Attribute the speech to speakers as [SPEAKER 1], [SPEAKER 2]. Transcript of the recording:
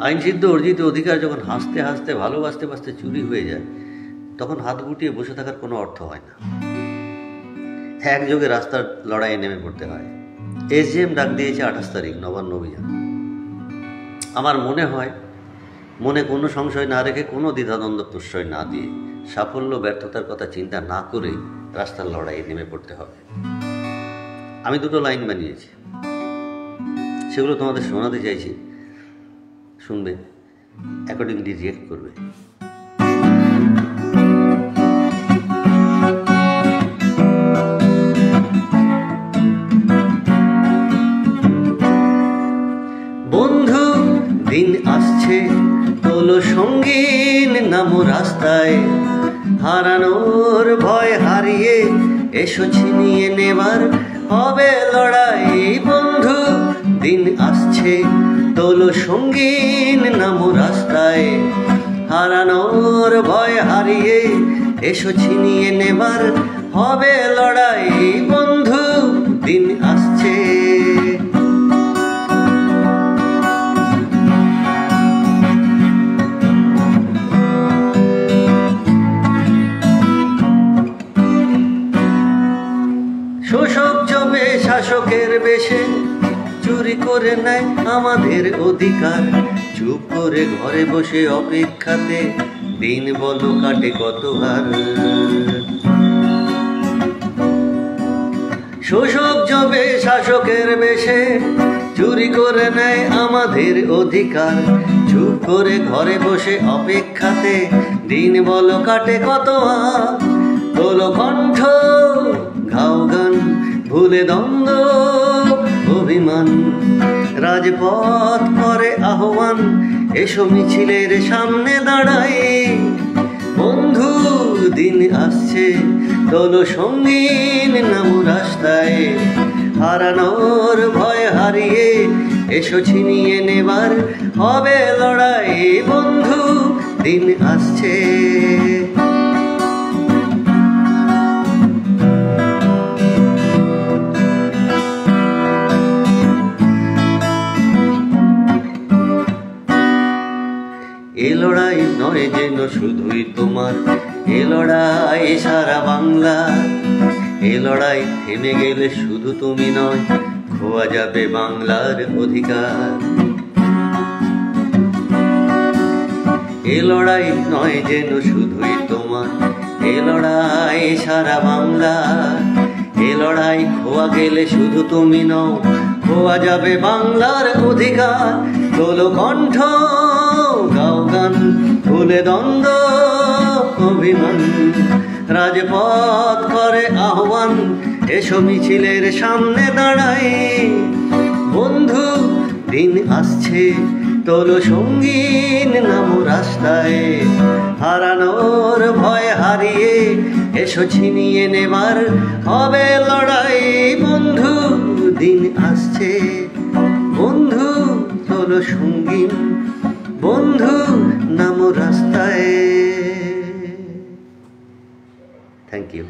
[SPEAKER 1] আইনসিদ্ধ অর্জিত অধিকার যখন হাসতে হাসতে ভালোবাসতে বাসতে চুরি হয়ে যায়, তখন হাত গুটিয়ে বসে থাকার কোনো অর্থ হয় না। একযোগে রাস্তার লড়াইয়ে নেমে পড়তে হয়। এসডিএম ডাক দিয়েছে 28 তারিখ নবান্ন অভিযান। আমার মনে হয়, মনে কোনো সংশয় না রেখে, কোনো দ্বিধাদ্বন্দ্ব প্রশ্রয় না দিয়ে, সাফল্য ব্যর্থতার কথা চিন্তা না করেই রাস্তার লড়াইয়ে নেমে পড়তে হবে। আমি দুটো লাইন বানিয়েছি, সেগুলো তোমাদের শোনাতে চাইছি। শুনবে, অ্যাকর্ডিংলি রিয়েক্ট করবে। বন্ধু, দিন আসছে, তোলো সঙ্গীন, নামো রাস্তায়, হারানোর ভয় হারিয়ে এসো ছিনিয়ে নেবার হবে লড়াই। বন্ধু, দিন আসছে, তোলো সঙ্গীন, নামো রাস্তায়, হারানোর ভয় হারিয়ে এসো ছিনিয়ে নেবার হবে লড়াই। বন্ধু, দিন আসছে। শোষক জবে শাসকের বেশে চুরি করে নেয় আমাদের অধিকার। চুপ করে ঘরে বসে অপেক্ষাতে দিন বলো কাটে কত হার। শোষক জবে শাসকের বেশে চুরি করে নেয় আমাদের অধিকার। চুপ করে ঘরে বসে অপেক্ষাতে দিন বলো কাটে কত হার। তোলো কণ্ঠ, গাও গান, ভুলে দ্বন্দ্ব অভিমান, রাজপথ করে আহ্বান, এসো মিছিলের সামনে দাঁড়াই। বন্ধু, দিন আসছে, তোলো সঙ্গীন, নামো রাস্তায়, হারানোর ভয় হারিয়ে এসো ছিনিয়ে নেবার হবে লড়াই। বন্ধু, দিন আসছে। এ লড়াই নয় যেন শুধুই তোমার, এ লড়াই সারা বাংলা। এ লড়াই থেমে গেলে শুধু তুমি নয়, খোয়া যাবে বাংলার অধিকার। এ লড়াই নয় যেন শুধুই তোমার, এ লড়াই সারা বাংলা। এ লড়াই খোয়া গেলে শুধু তুমি নও, খোয়া যাবে বাংলার অধিকার। তোলো কণ্ঠ, গাও গান, ভুলে দ্বন্দ্ব অভিমান, রাজপথ করে আহ্বান, এসো মিছিলের সামনে দাঁড়াই। বন্ধু, দিন আসছে, তোলো সঙ্গীন, নামো রাস্তায়, হারানোর ভয় হারিয়ে এসো ছিনিয়ে নেবার হবে লড়াই। বন্ধু, দিন আসছে, বন্ধু, তোলো সঙ্গীন, বন্ধু, নামো রাস্তায়। Thank you.